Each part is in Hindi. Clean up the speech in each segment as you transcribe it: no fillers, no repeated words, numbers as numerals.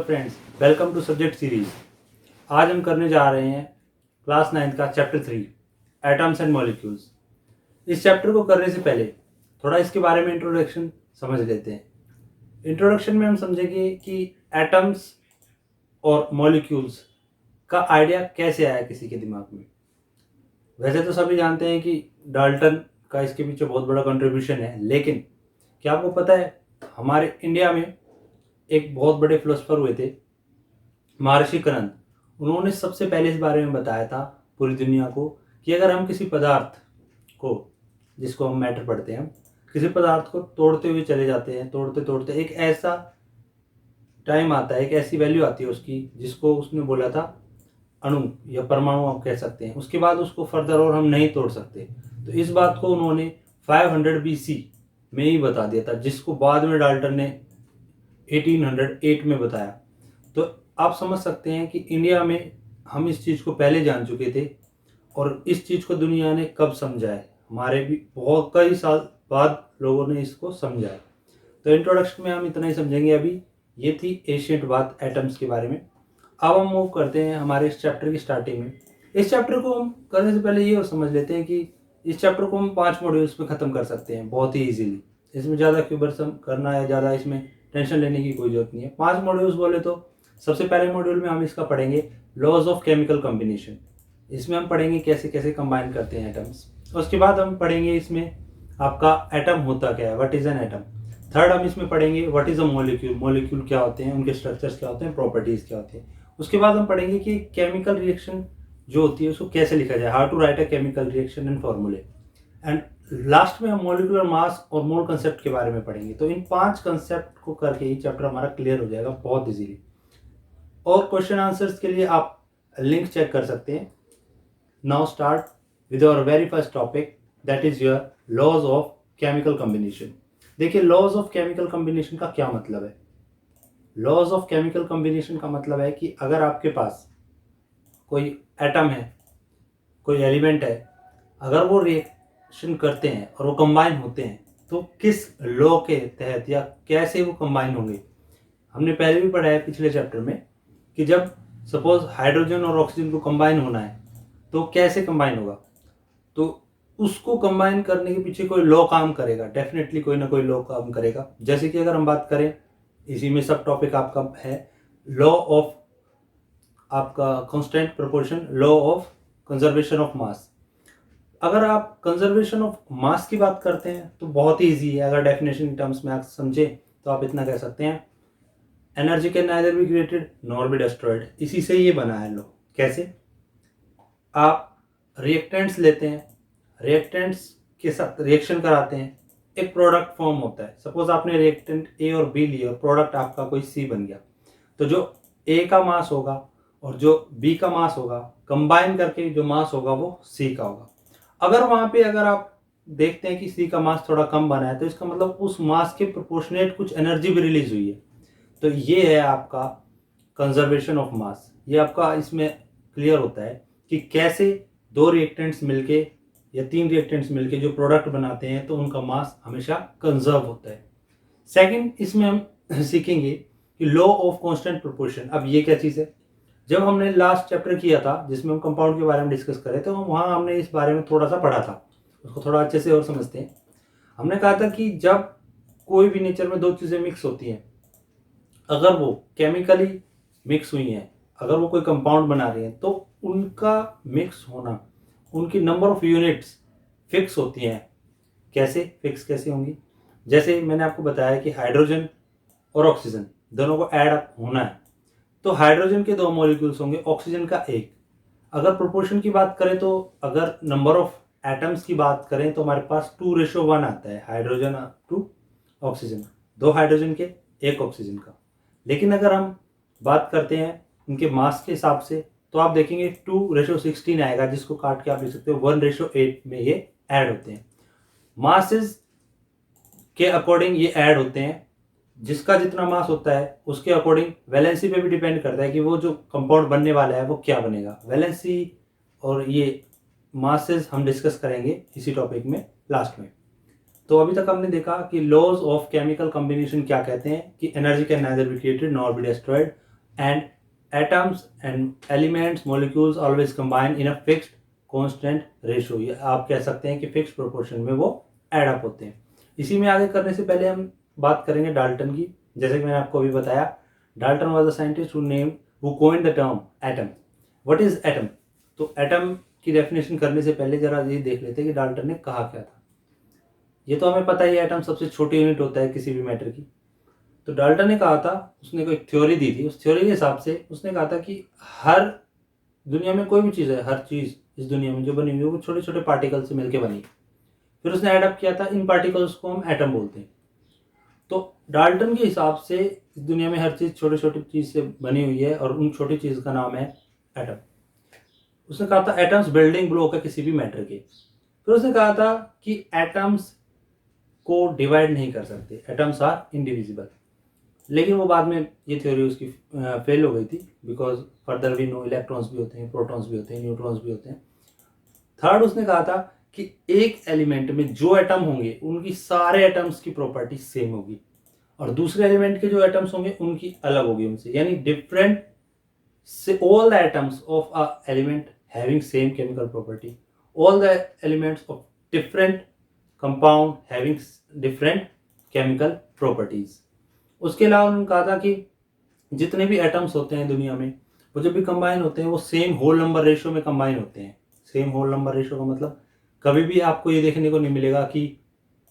Friends, welcome to subject series. आज हम करने जा रहे हैं क्लास 9 का चैप्टर 3 एटम्स एंड मॉलिक्यूल्स। इस चैप्टर को करने से पहले थोड़ा इसके बारे में इंट्रोडक्शन समझ लेते हैं। इंट्रोडक्शन में हम समझेंगे कि एटम्स और मॉलिक्यूल्स का आइडिया कैसे आया किसी के दिमाग में। वैसे तो सभी जानते हैं कि डाल्टन का इसके पीछे बहुत बड़ा कंट्रीब्यूशन है, लेकिन क्या आपको पता है हमारे इंडिया में एक बहुत बड़े फिलोसफर हुए थे महर्षि कनंद। उन्होंने सबसे पहले इस बारे में बताया था पूरी दुनिया को कि अगर हम किसी पदार्थ को, जिसको हम मैटर पढ़ते हैं, किसी पदार्थ को तोड़ते हुए चले जाते हैं, तोड़ते तोड़ते एक ऐसा टाइम आता है, एक ऐसी वैल्यू आती है उसकी जिसको उसने बोला था अणु या परमाणु आप कह सकते हैं। उसके बाद उसको फर्दर और हम नहीं तोड़ सकते। तो इस बात को उन्होंने 500 BC में ही बता दिया था, जिसको बाद में डाल्टन ने 1808 में बताया। तो आप समझ सकते हैं कि इंडिया में हम इस चीज़ को पहले जान चुके थे और इस चीज़ को दुनिया ने कब समझा है, हमारे भी बहुत कई साल बाद लोगों ने इसको समझा है। तो इंट्रोडक्शन में हम इतना ही समझेंगे। अभी ये थी एशियंट बात एटम्स के बारे में। अब हम मूव करते हैं हमारे इस चैप्टर की स्टार्टिंग में। इस चैप्टर को हम करने से पहले ये और समझ लेते हैं कि इस चैप्टर को हम 5 मॉड्यूल्स में ख़त्म कर सकते हैं बहुत ही ईजिली। इसमें ज़्यादा क्यूबरसम करना है, ज़्यादा इसमें टेंशन लेने की कोई जरूरत नहीं है। 5 मॉड्यूल्स बोले तो सबसे पहले मॉड्यूल में हम इसका पढ़ेंगे लॉज ऑफ केमिकल कॉम्बिनेशन। इसमें हम पढ़ेंगे कैसे कैसे कंबाइन करते हैं एटम्स। उसके बाद हम पढ़ेंगे इसमें आपका एटम होता क्या है, what is an atom. Third हम इसमें पढ़ेंगे what is a molecule, molecule क्या होते हैं, उनके स्ट्रक्चर्स क्या होते हैं, प्रॉपर्टीज क्या होती हैं। उसके बाद हम पढ़ेंगे कि केमिकल रिएक्शन जो होती है उसको कैसे लिखा जाए, how to write a chemical reaction and formulae. And last में हम मॉलिक्यूलर मास और मोल कंसेप्ट के बारे में पढ़ेंगे। तो इन 5 कंसेप्ट को करके ही चैप्टर हमारा क्लियर हो जाएगा बहुत इजीली। और क्वेश्चन आंसर्स के लिए आप लिंक चेक कर सकते हैं। Now start with our very first topic, that is your laws of chemical combination. देखिए, लॉज ऑफ केमिकल कॉम्बिनेशन का क्या मतलब है। लॉज ऑफ केमिकल कॉम्बिनेशन का मतलब है कि अगर आपके पास कोई एटम है, कोई एलिमेंट है, अगर वो रिएक्शन करते हैं और वो कंबाइन होते हैं तो किस लॉ के तहत या कैसे वो कंबाइन होंगे। हमने पहले भी पढ़ा है पिछले चैप्टर में कि जब सपोज हाइड्रोजन और ऑक्सीजन को कंबाइन होना है तो कैसे कंबाइन होगा। तो उसको कंबाइन करने के पीछे कोई लॉ काम करेगा, डेफिनेटली कोई ना कोई लॉ काम करेगा। जैसे कि अगर हम बात करें, इसी में सब टॉपिक आपका है लॉ ऑफ आपका constant proportion, law of conservation of mass. अगर आप कंजर्वेशन ऑफ मास की बात करते हैं तो बहुत ही ईजी है। अगर डेफिनेशन टर्म्स में आप समझे तो आप इतना कह सकते हैं, energy can neither be created nor be destroyed. इसी से ये बना है लॉ। कैसे? आप रिएक्टेंट्स लेते हैं, रिएक्टेंट्स के साथ रिएक्शन कराते हैं, एक प्रोडक्ट फॉर्म होता है। सपोज आपने रिएक्टेंट ए और बी लिया और प्रोडक्ट आपका कोई सी बन गया, तो जो ए का मास होगा और जो बी का मास होगा, कंबाइन करके जो मास होगा वो सी का होगा। अगर वहां पे अगर आप देखते हैं कि सी का मास थोड़ा कम बना है तो इसका मतलब उस मास के प्रोपोर्शनेट कुछ एनर्जी भी रिलीज हुई है। तो ये है आपका कंजर्वेशन ऑफ मास। ये आपका इसमें क्लियर होता है कि कैसे 2 रिएक्टेंट्स मिलके या 3 रिएक्टेंट्स मिलके जो प्रोडक्ट बनाते हैं तो उनका मास हमेशा कंजर्व होता है। सेकंड, इसमें हम सीखेंगे कि लॉ ऑफ कांस्टेंट प्रोपोर्शन। अब ये क्या चीज़ है? जब हमने लास्ट चैप्टर किया था जिसमें हम कंपाउंड के बारे में डिस्कस करे तो वहाँ हमने इस बारे में थोड़ा सा पढ़ा था, उसको थोड़ा अच्छे से और समझते हैं। हमने कहा था कि जब कोई भी नेचर में 2 चीज़ें मिक्स होती हैं, अगर वो केमिकली मिक्स हुई हैं, अगर वो कोई कंपाउंड बना रही हैं, तो उनका मिक्स होना, उनकी नंबर ऑफ यूनिट्स फिक्स होती हैं। कैसे फिक्स कैसे होंगी? जैसे मैंने आपको बताया कि हाइड्रोजन और ऑक्सीजन दोनों को ऐड होना है तो हाइड्रोजन के 2 मॉलिक्यूल्स होंगे, ऑक्सीजन का 1। अगर प्रोपोर्शन की बात करें तो अगर नंबर ऑफ एटम्स की बात करें तो हमारे पास 2:1 आता है, हाइड्रोजन टू ऑक्सीजन, 2 हाइड्रोजन के 1 ऑक्सीजन का। लेकिन अगर हम बात करते हैं इनके मास के हिसाब से तो आप देखेंगे 2:16 आएगा, जिसको काट के आप लिख सकते हो 1:8 में ये ऐड होते हैं। मासेस के अकॉर्डिंग ये ऐड होते हैं। जिसका जितना मास होता है उसके अकॉर्डिंग वैलेंसी पे भी डिपेंड करता है कि वो जो कंपाउंड बनने वाला है वो क्या बनेगा। वैलेंसी और ये मासेस हम डिस्कस करेंगे इसी टॉपिक में लास्ट में। तो अभी तक हमने देखा कि लॉज ऑफ केमिकल कॉम्बिनेशन क्या कहते हैं, कि energy can neither be created nor be destroyed, and atoms and elements molecules always combine in a fixed constant ratio. ये आप कह सकते हैं कि फिक्स्ड प्रोपोर्शन में वो एड अप होते हैं। इसी में आगे करने से पहले हम बात करेंगे डाल्टन की। जैसे कि मैंने आपको अभी बताया, Dalton was a scientist who coined the term atom. What is atom? तो एटम की डेफिनेशन करने से पहले जरा ये देख लेते हैं कि डाल्टन ने कहा क्या था। ये तो हमें पता ही है, एटम सबसे छोटी यूनिट होता है किसी भी मैटर की। तो डाल्टन ने कहा था, उसने कोई थ्योरी दी थी, उस थ्योरी के हिसाब से उसने कहा था कि हर दुनिया में कोई भी चीज़ है, हर चीज़ इस दुनिया में जो बनी हुई है वो छोटे छोटे पार्टिकल से मिलकर बनी। फिर उसने एडअप किया था, इन पार्टिकल्स को हम एटम बोलते हैं। तो डाल्टन के हिसाब से इस दुनिया में हर चीज़ छोटी छोटी चीज़ से बनी हुई है और उन छोटी चीज़ का नाम है एटम। उसने कहा था एटम्स बिल्डिंग ब्लॉक है किसी भी मैटर के। फिर उसने कहा था कि एटम्स को डिवाइड नहीं कर सकते, एटम्स आर इनडिविजिबल। लेकिन वो बाद में ये थ्योरी उसकी फेल हो गई थी, because further we know electrons भी होते हैं, प्रोटॉन्स भी होते हैं, न्यूट्रॉन्स भी होते हैं। थर्ड उसने कहा था कि एक एलिमेंट में जो एटम होंगे उनकी सारे एटम्स की प्रॉपर्टी सेम होगी और दूसरे एलिमेंट के जो एटम्स होंगे उनकी अलग होगी उनसे, यानी डिफरेंट से all the atoms of a element having same chemical property, all the elements of different compound having different chemical properties. उसके अलावा उन्होंने कहा था कि जितने भी एटम्स होते हैं दुनिया में वो जब भी कंबाइन होते हैं वो सेम होल नंबर रेशियो में कंबाइन होते हैं। सेम होल नंबर रेशियो का मतलब कभी भी आपको ये देखने को नहीं मिलेगा कि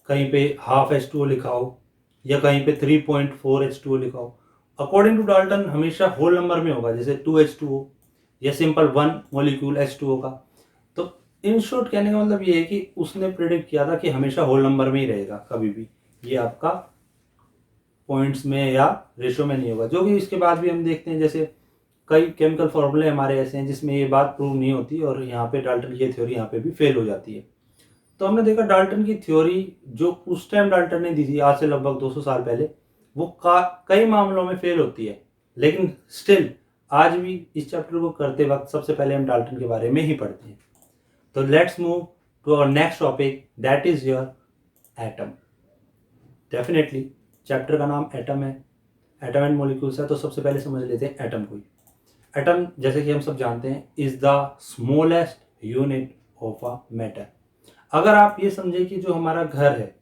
कहीं पे हाफ H2O लिखा हो या कहीं पे 3.4 H2O लिखा हो। अकॉर्डिंग टू डाल्टन हमेशा होल नंबर में होगा, जैसे 2H2O या सिंपल 1 मॉलिक्यूल H2O का। तो इन शॉर्ट कहने का मतलब ये है कि उसने प्रेडिक्ट किया था कि हमेशा होल नंबर में ही रहेगा, कभी भी ये आपका पॉइंट्स में या रेशो में नहीं होगा। जो कि इसके बाद भी हम देखते हैं, जैसे कई केमिकल फॉर्मूले हमारे ऐसे हैं जिसमें ये बात प्रूव नहीं होती और यहाँ पे डाल्टन की थ्योरी यहाँ पे भी फेल हो जाती है। तो हमने देखा डाल्टन की थ्योरी जो उस टाइम डाल्टन ने दी थी, आज से लगभग 200 साल पहले, वो कई मामलों में फेल होती है। लेकिन स्टिल आज भी इस चैप्टर को करते वक्त सबसे पहले हम डाल्टन के बारे में ही पढ़ते हैं। तो let's move to our next topic, that is your atom. Definitely chapter का नाम एटम है, एटम एंड मॉलिक्यूल्स है, तो सबसे पहले समझ लेते हैं एटम को। एटम जैसे कि हम सब जानते हैं is the smallest unit of a matter. अगर आप ये समझे कि जो हमारा घर है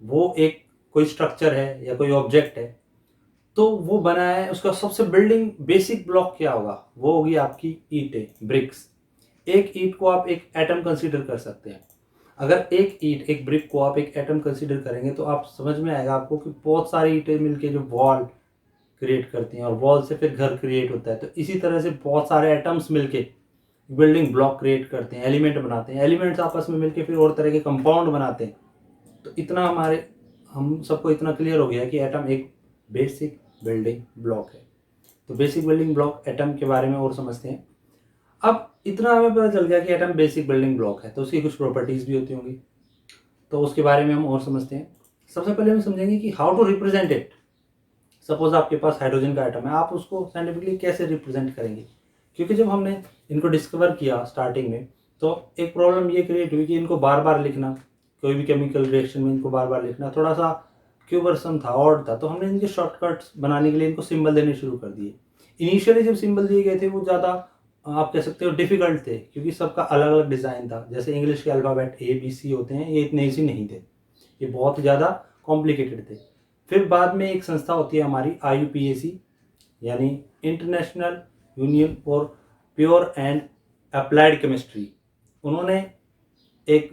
वो एक कोई स्ट्रक्चर है या कोई ऑब्जेक्ट है, तो वो बना है, उसका सबसे बिल्डिंग बेसिक ब्लॉक क्या होगा, वो होगी आपकी ईंटें, ब्रिक्स। एक ईंट को आप एक एटम कंसीडर कर सकते हैं। अगर एक ईंट, एक ब्रिक को आप एक एटम कंसीडर करेंगे तो आप समझ में आएगा आपको कि बहुत सारी ईंटें मिलके जो वॉल क्रिएट करती हैं और वॉल से फिर घर क्रिएट होता है। तो इसी तरह से बहुत सारे एटम्स मिलके बिल्डिंग ब्लॉक क्रिएट करते हैं, एलिमेंट बनाते हैं, एलिमेंट्स आपस में मिलके फिर और तरह के कंपाउंड बनाते हैं। तो इतना हम सबको इतना क्लियर हो गया कि एटम एक बेसिक बिल्डिंग ब्लॉक है। तो बेसिक बिल्डिंग ब्लॉक एटम के बारे में और समझते हैं। अब इतना हमें पता चल गया कि एटम बेसिक बिल्डिंग ब्लॉक है, तो उसकी कुछ प्रॉपर्टीज भी होती होंगी, तो उसके बारे में हम और समझते हैं। सबसे पहले हम समझेंगे कि how to represent it. Suppose आपके पास हाइड्रोजन का एटम है, आप उसको साइंटिफिकली कैसे रिप्रेजेंट करेंगे? क्योंकि जब हमने इनको डिस्कवर किया स्टार्टिंग में, तो एक प्रॉब्लम ये क्रिएट हुई कि इनको बार बार लिखना, कोई भी केमिकल रिएक्शन में इनको बार बार लिखना थोड़ा सा क्यूबरसम था, ऑड था। तो हमने इनके शॉर्टकट्स बनाने के लिए इनको सिंबल देने शुरू कर दिए। इनिशियली जब सिंबल दिए गए थे वो ज़्यादा आप कह सकते हो डिफिकल्ट थे, क्योंकि सबका अलग अलग डिज़ाइन था। जैसे इंग्लिश के अल्फ़ाबेट ABC होते हैं, ये इतने ईजी नहीं थे, ये बहुत ज़्यादा कॉम्प्लिकेटेड थे। फिर बाद में एक संस्था होती है हमारी IUPAC, यानी international union for pure and applied chemistry. उन्होंने एक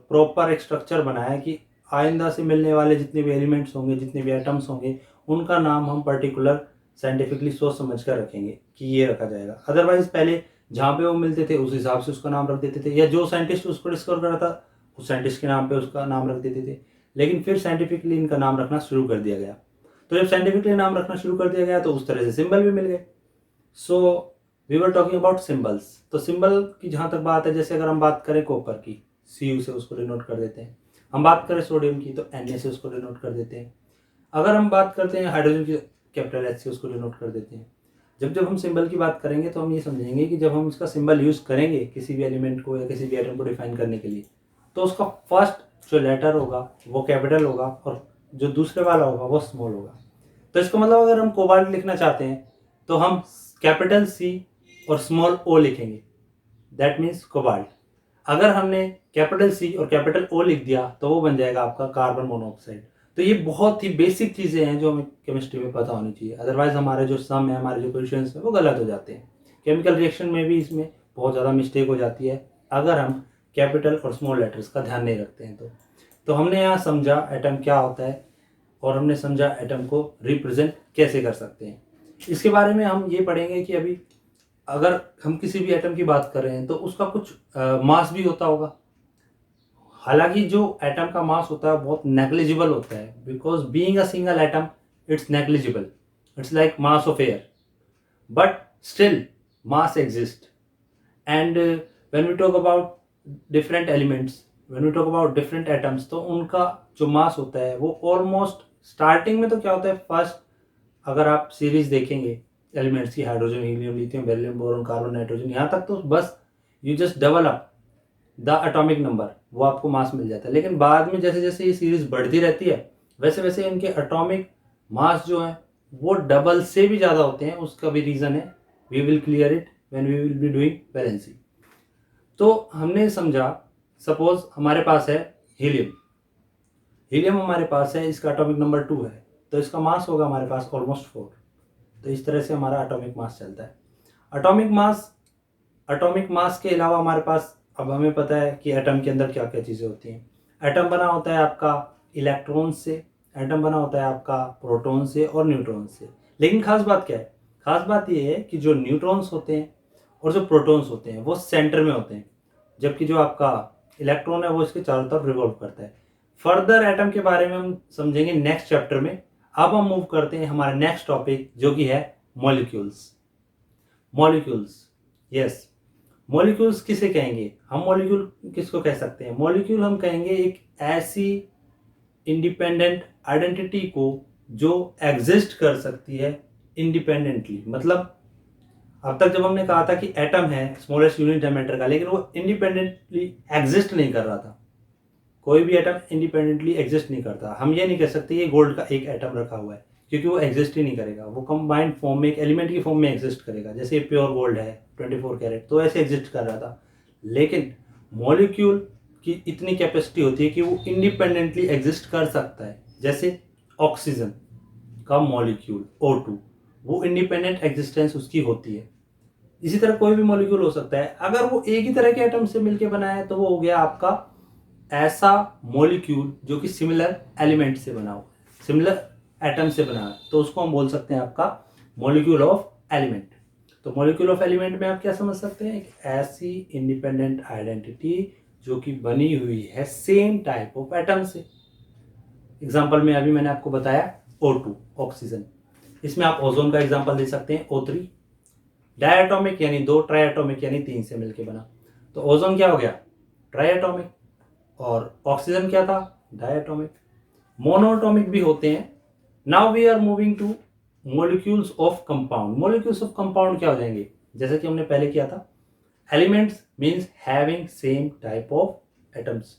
प्रॉपर एक स्ट्रक्चर बनाया कि आइंदा से मिलने वाले जितने भी एलिमेंट्स होंगे, जितने भी एटम्स होंगे, उनका नाम हम पर्टिकुलर साइंटिफिकली सोच समझ कर रखेंगे कि ये रखा जाएगा। अदरवाइज पहले जहाँ पे वो मिलते थे उस हिसाब से उसका नाम रख देते थे, या जो साइंटिस्ट उसको डिस्कवर करा था उस साइंटिस्ट के नाम पे उसका नाम रख देते थे। लेकिन फिर साइंटिफिकली इनका नाम रखना शुरू कर दिया गया। तो जब साइंटिफिकली नाम रखना शुरू कर दिया गया तो उस तरह से सिंबल भी मिल गए। So we were talking about symbols. तो सिंबल की जहाँ तक बात है, जैसे अगर हम बात करें कॉपर की, Cu से उसको डिनोट कर देते हैं। हम बात करें सोडियम की तो Na से उसको डिनोट कर देते हैं। अगर हम बात करते हैं हाइड्रोजन की, कैपिटल H से उसको डिनोट कर देते हैं। जब जब हम सिंबल की बात करेंगे तो हम ये समझेंगे कि जब हम इसका सिंबल यूज़ करेंगे किसी भी एलिमेंट को या किसी भी एटम को डिफाइन करने के लिए, तो उसका फर्स्ट जो लेटर होगा वो कैपिटल होगा और जो दूसरे वाला होगा वो स्मॉल होगा। तो इसका मतलब अगर हम कोबाल्ट लिखना चाहते हैं तो हम कैपिटल C और स्मॉल o लिखेंगे, दैट मीन्स कोबाल्ट। अगर हमने कैपिटल C और कैपिटल O लिख दिया तो वो बन जाएगा आपका कार्बन मोनोऑक्साइड। तो ये बहुत ही बेसिक चीज़ें हैं जो हमें केमिस्ट्री में पता होनी चाहिए, अदरवाइज हमारे जो सम है, हमारे जो क्वेश्चंस है वो गलत हो जाते हैं। केमिकल रिएक्शन में भी इसमें बहुत ज़्यादा मिस्टेक हो जाती है अगर हम कैपिटल और स्मॉल लेटर्स का ध्यान नहीं रखते हैं। तो हमने यहाँ समझा एटम क्या होता है और हमने समझा एटम को रिप्रेजेंट कैसे कर सकते हैं। इसके बारे में हम ये पढ़ेंगे कि अभी अगर हम किसी भी एटम की बात कर रहे हैं तो उसका कुछ मास भी होता होगा। हालांकि जो एटम का मास होता है बहुत नेग्लिजिबल होता है, because being a single atom it's negligible, it's like mass of air, but still mass exist. And when we talk about different elements, when we talk about different atoms, तो उनका जो मास होता है वो ऑलमोस्ट स्टार्टिंग में तो क्या होता है, फर्स्ट अगर आप सीरीज देखेंगे एलिमेंट्स की, hydrogen, helium, lithium, beryllium, boron, carbon, nitrogen, यहाँ तक तो बस you just double up the atomic number, वो आपको मास मिल जाता है। लेकिन बाद में जैसे जैसे ये सीरीज बढ़ती रहती है वैसे वैसे इनके एटॉमिक मास जो है वो डबल से भी ज़्यादा होते हैं। उसका भी रीज़न है, we will clear it when we will be doing balancing. तो हमने समझा, सपोज हमारे पास है हीलियम, हीलियम हमारे पास है, इसका एटॉमिक नंबर 2 है, तो इसका मास होगा हमारे पास ऑलमोस्ट 4। तो इस तरह से हमारा एटॉमिक मास चलता है। एटॉमिक मास के अलावा हमारे पास, अब हमें पता है कि एटम के अंदर क्या क्या चीज़ें होती हैं। एटम बना होता है आपका इलेक्ट्रॉन से, एटम बना होता है आपका प्रोटॉन से और न्यूट्रॉन से। लेकिन खास बात क्या है, खास बात ये है कि जो न्यूट्रॉन्स होते हैं और जो प्रोटॉन्स होते हैं वो सेंटर में होते हैं, जबकि जो आपका इलेक्ट्रॉन है वो इसके चारों तरफ रिवॉल्व करता है। फर्दर एटम के बारे में हम समझेंगे नेक्स्ट चैप्टर में। अब हम मूव करते हैं हमारे नेक्स्ट टॉपिक जो कि है मॉलिक्यूल्स। मॉलिक्यूल्स, यस, मॉलिक्यूल्स किसे कहेंगे हम? मॉलिक्यूल किसको कह सकते हैं? मॉलिक्यूल हम कहेंगे एक ऐसी इंडिपेंडेंट आइडेंटिटी को जो एग्जिस्ट कर सकती है इंडिपेंडेंटली। मतलब अब तक जब हमने कहा था कि एटम है स्मॉलेस्ट यूनिट है मैटर का, लेकिन वो इंडिपेंडेंटली एग्जिस्ट नहीं कर रहा था। कोई भी एटम इंडिपेंडेंटली एग्जिस्ट नहीं करता। हम ये नहीं कह सकते ये गोल्ड का एक एटम रखा हुआ है, क्योंकि वो एग्जिस्ट ही नहीं करेगा। वो कंबाइंड फॉर्म में एक एलिमेंट की फॉर्म में एग्जिस्ट करेगा। जैसे प्योर गोल्ड है 24 कैरेट, तो ऐसे एग्जिस्ट कर रहा था। लेकिन मॉलिक्यूल की इतनी कैपेसिटी होती है कि वो इंडिपेंडेंटली एग्जिस्ट कर सकता है। जैसे ऑक्सीजन का मॉलिक्यूल O2, वो इंडिपेंडेंट एग्जिस्टेंस उसकी होती है। इसी तरह कोई भी मॉलिक्यूल हो सकता है, अगर वो एक ही तरह के एटम से मिलकर बना है तो वो हो गया आपका ऐसा मॉलिक्यूल जो कि सिमिलर एलिमेंट से बना हुआ है, सिमिलर एटम से बना है, तो उसको हम बोल सकते हैं आपका मॉलिक्यूल ऑफ एलिमेंट। तो मॉलिक्यूल ऑफ एलिमेंट में आप क्या समझ सकते हैं? एक ऐसी इंडिपेंडेंट आइडेंटिटी जो कि बनी हुई है सेम टाइप ऑफ एटम से। एग्जांपल में अभी मैंने आपको बताया O2 ऑक्सीजन, इसमें आप ओजोन का एग्जांपल दे सकते हैं O3, डायटोमिक यानी 2, ट्राइएटोमिक यानी 3 से मिलकर बना। तो ओजोन क्या हो गया? ट्राइएटोमिक। और ऑक्सीजन क्या था? डायटोमिक। मोनोटोमिक भी होते हैं। Now we are moving to molecules of compound. Molecules of compound क्या हो जाएंगे? जैसे कि हमने पहले किया था, elements means having same type of atoms,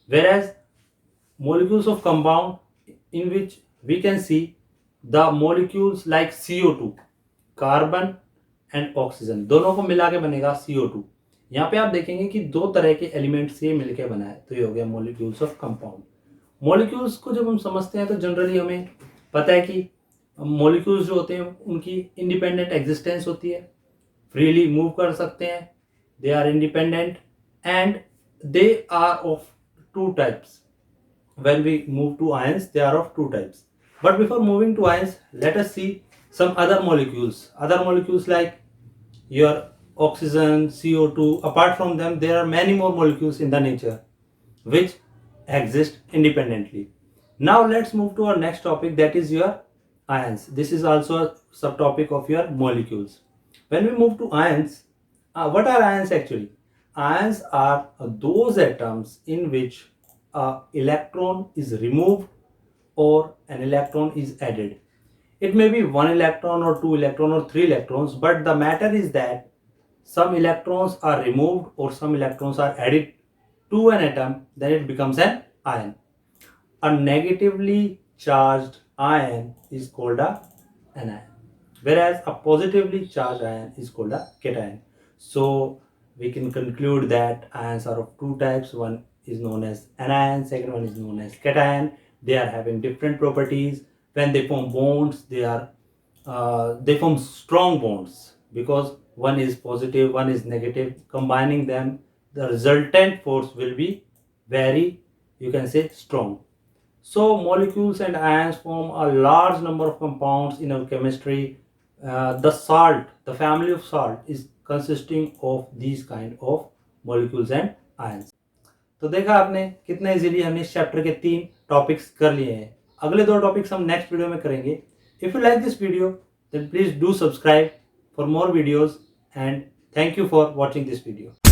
whereas molecules of compound in which we can see the molecules like CO2, carbon and oxygen, दोनों को मिला के बनेगा CO2। यहाँ पे आप देखेंगे कि दो तरह के एलिमेंट से मिलकर बना है, तो ये हो गया मॉलिक्यूल्स ऑफ कंपाउंड। मॉलिक्यूल्स को जब हम समझते हैं तो जनरली हमें पता है कि मॉलिक्यूल्स जो होते हैं उनकी इंडिपेंडेंट एग्जिस्टेंस होती है, फ्रीली मूव कर सकते हैं, they are independent and they are of two types. When we move to ions, they are of two types. But before moving to ions, let us see some other molecules. Other molecules like your oxygen, CO2. Apart from them, there are many more molecules in the nature which exist independently. Now let's move to our next topic, that is your ions. This is also a subtopic of your molecules. When we move to ions, what are ions actually? Ions are those atoms in which an electron is removed or an electron is added. It may be 1 electron or 2 electron or 3 electrons, but the matter is that some electrons are removed or some electrons are added to an atom, then it becomes an ion. A negatively charged ion is called an anion. whereas a positively charged ion is called a cation. So we can conclude that ions are of two types. One is known as anion, second one is known as cation. They are having different properties. When they form bonds, they form strong bonds because one is positive, one is negative. Combining them, the resultant force will be very, you can say, strong. So molecules and ions form a large number of compounds in our chemistry. The salt, the family of salt, is consisting of these kind of molecules and ions. तो देखा आपने कितना इजीली हमने इस चैप्टर के 3 टॉपिक्स कर लिए हैं. अगले 2 टॉपिक्स हम नेक्स्ट वीडियो में करेंगे. If you like this video then please do subscribe for more videos, and thank you for watching this video.